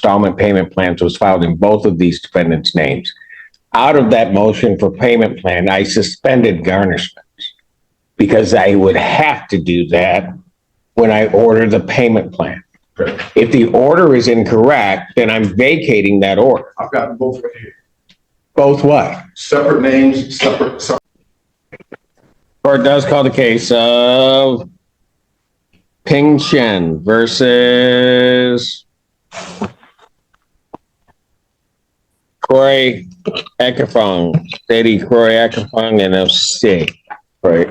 installment payment plans was filed in both of these defendants' names. Out of that motion for payment plan, I suspended garnishments because I would have to do that when I order the payment plan. If the order is incorrect, then I'm vacating that order. I've got both right here. Both what? Separate names, separate. Court does call the case of Ping Shen versus Croy Ekafong, Sadie Croy Ekafong, and FC. Right.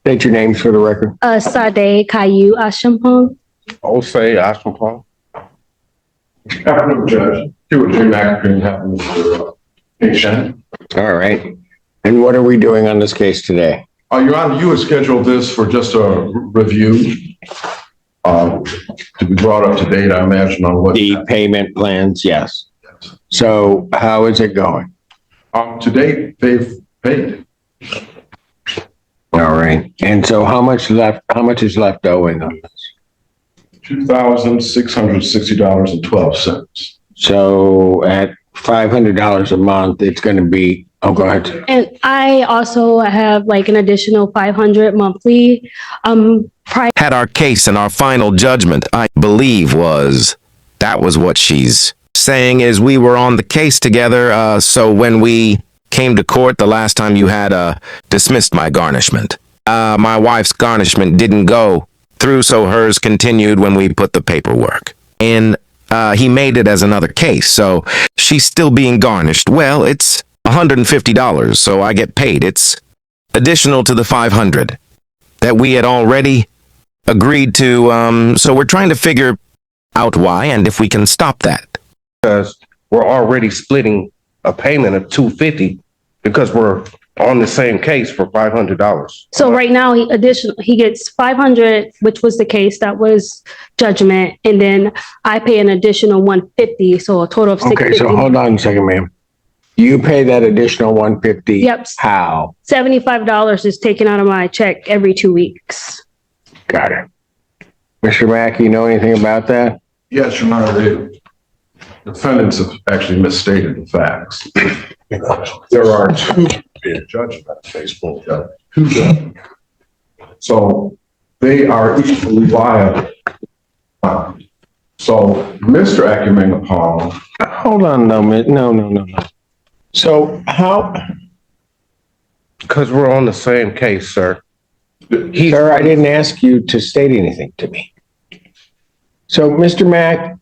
State your names for the record. Sade Caillou Ashampong. Osei Ashampong. Afternoon, Judge. Hewitt J. McAfee and Mr. Ping Shen. All right. And what are we doing on this case today? Your Honor, you had scheduled this for just a review to be brought up to date, I imagine, on what the payment plans, yes. So how is it going? To date, they've paid. All right. And so how much is left owing on this? $2,660.12. So at $500 a month, it's going to be, oh, go ahead. And I also have like an additional 500 monthly. Had our case and our final judgment, I believe that was what she's saying is we were on the case together. So when we came to court the last time, you had dismissed my garnishment. My wife's garnishment didn't go through, so hers continued when we put the paperwork. And he made it as another case, so she's still being garnished. Well, it's $150, so I get paid. It's additional to the $500 that we had already agreed to. So we're trying to figure out why and if we can stop that. Because we're already splitting a payment of $250 because we're on the same case for $500. So right now he gets 500, which was the case that was judgment, and then I pay an additional 150, so a total of 650. Okay, so hold on a second, ma'am. You pay that additional 150. Yep. How? $75 is taken out of my check every 2 weeks. Got it. Mr. Mack, you know anything about that? Yes, Your Honor, the defendants have actually misstated the facts. There are two judgments, basically, two judgments. So they are equally viable. So Mr. Akumengapong. Hold on, no. So how? Because we're on the same case, sir. Sir, I didn't ask you to state anything to me. So, Mr. Mack,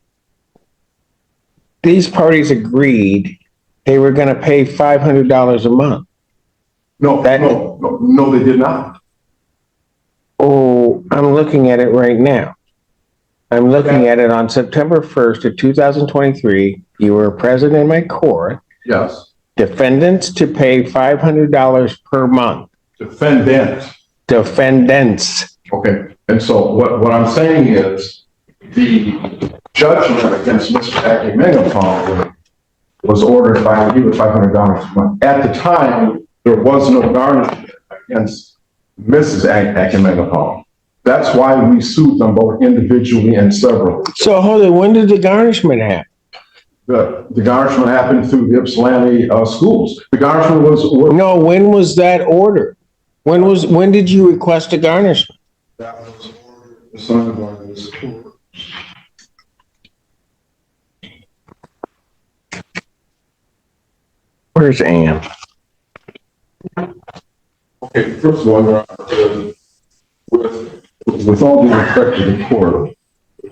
these parties agreed they were going to pay $500 a month. No, they did not. Oh, I'm looking at it right now. I'm looking at it on September 1st of 2023. You were present in my court. Yes. Defendants to pay $500 per month. Defendants. Okay. And so what I'm saying is the judgment against Mr. Akumengapong was ordered by you at $500 a month. At the time, there was no garnishment against Mrs. Akumengapong. That's why we sued them both individually and severally. So hold on, when did the garnishment happen? The garnishment happened through the Ypsilanti schools. The garnishment was... No, when was that ordered? When did you request a garnishment? That was ordered assigned by this court. Where's Ann? Okay, first of all, with all due respect to the court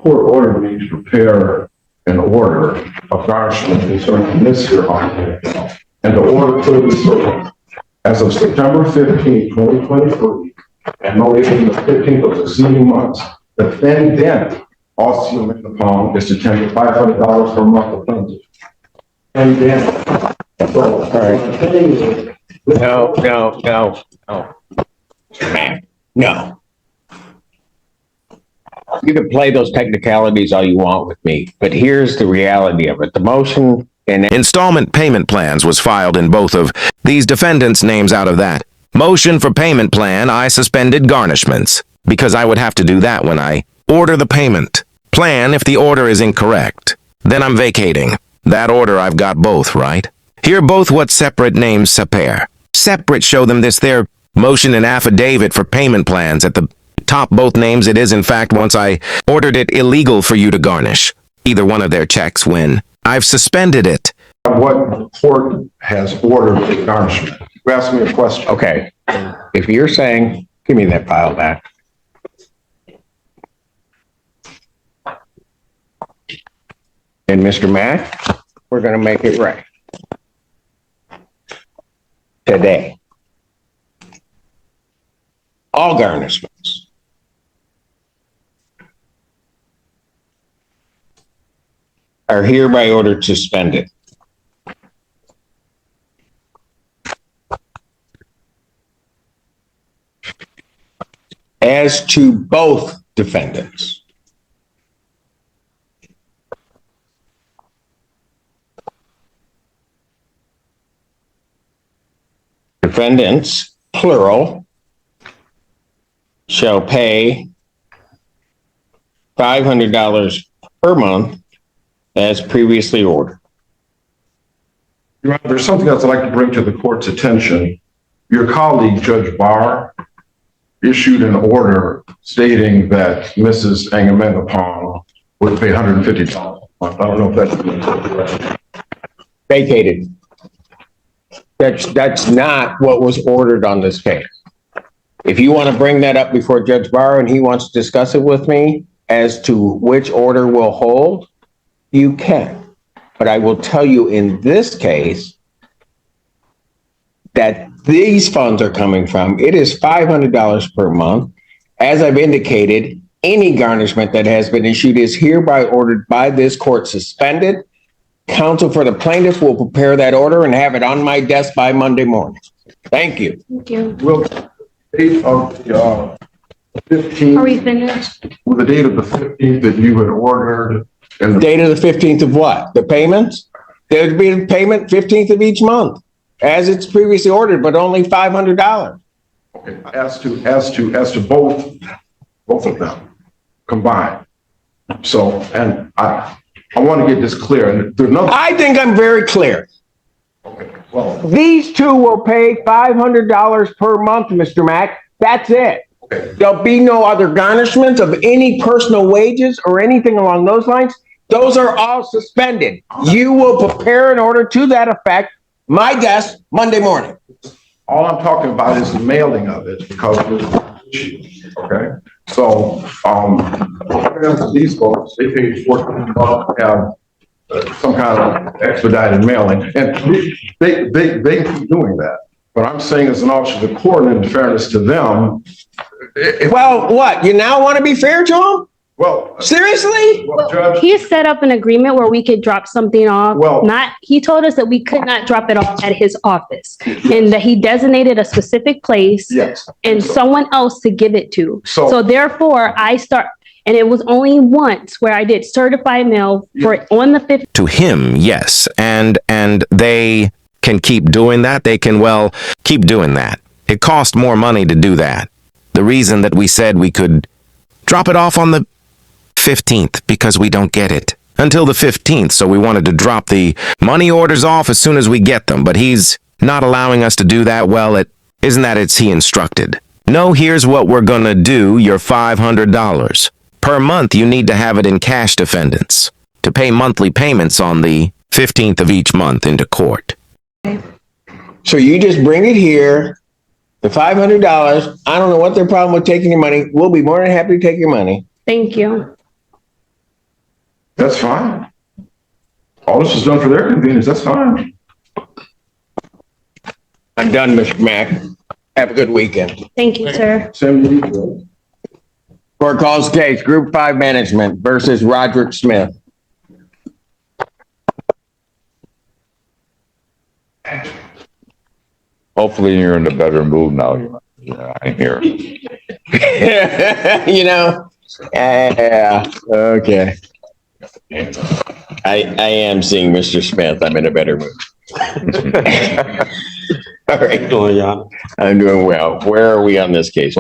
ordered me to prepare an order of garnishment concerning Mr. Akumengapong. And the order clearly states, as of September 15, 2023, and no later than the 15th of succeeding months, the defendant, Akumengapong, is to tender $500 per month of plaintiff. And then, so, all right. No. You can play those technicalities all you want with me, but here's the reality of it. The motion And Installment payment plans was filed in both of these defendants' names out of that. Motion for payment plan, I suspended garnishments, because I would have to do that when I order the payment plan if the order is incorrect. Then I'm vacating. That order I've got both, right? Here both what separate names separe. Separate show them this their motion and affidavit for payment plans at the top both names. It is in fact once I ordered it illegal for you to garnish either one of their checks when I've suspended it. What the court has ordered the garnishment. You asked me a question. okay, if you're saying, give me that file back. And Mr. Mack, we're gonna make it right. Today. All garnishments. Are hereby ordered suspended. As to both defendants. Defendants, plural, shall pay $500 per month as previously ordered. Your Honor, there's something else I'd like to bring to the court's attention. Your colleague, Judge Barr, issued an order stating that Mrs. Angamendapong would pay $150 a month. I don't know if that's Vacated. That's not what was ordered on this case. If you want to bring that up before Judge Barr and he wants to discuss it with me as to which order will hold, you can. But I will tell you in this case that these funds are coming from, it is $500 per month. As I've indicated, any garnishment that has been issued is hereby ordered by this court suspended. Counsel for the plaintiff will prepare that order and have it on my desk by Monday morning. Thank you. Thank you. Will the date of the 15th, Are we finished? will the date of the 15th that you had ordered and the Date of the 15th of what? The payments? There'd be a payment 15th of each month, as it's previously ordered, but only $500. okay, as to both of them combined. So, and I want to get this clear. And there's no. I think I'm very clear. Okay, well, These two will pay $500 per month, Mr. Mack. That's it. okay. There'll be no other garnishments of any personal wages or anything along those lines. Those are all suspended. You will prepare an order to that effect, my desk, Monday morning. All I'm talking about is the mailing of it because of the issue, okay? So, these folks, they pay $14 to have some kind of expedited mailing, and they keep doing that. But I'm saying as an officer of the court, and in fairness to them, Well, what? You now want to be fair to them? well, Seriously? well, Judge, He set up an agreement where we could drop something off. Well- He told us that we could not drop it off at his office and that he designated a specific place yes. and someone else to give it to. So- So therefore and it was only once where I did certified mail for on the 15th. To him, yes. And they can keep doing that. They can, well, keep doing that. It cost more money to do that. The reason that we said we could drop it off on the 15th because we don't get it until the 15th. So we wanted to drop the money orders off as soon as we get them. But he's not allowing us to do that. Well, isn't that it's he instructed? No, here's what we're going to do. Your $500 per month. You need to have it in cash, defendants, to pay monthly payments on the 15th of each month into court. So you just bring it here, the $500. I don't know what their problem with taking your money. We'll be more than happy to take your money. Thank you. That's fine. All this is done for their convenience, that's fine. I'm done, Mr. Mack. Have a good weekend. Thank you, sir. Same to you. Court calls case Group 5 Management versus Roderick Smith. Hopefully you're in a better mood now. Yeah, I hear. You know? Yeah, okay. I am seeing Mr. Smith. I'm in a better mood. All right. Doing, Your Honor. I'm doing well. Where are we on this case?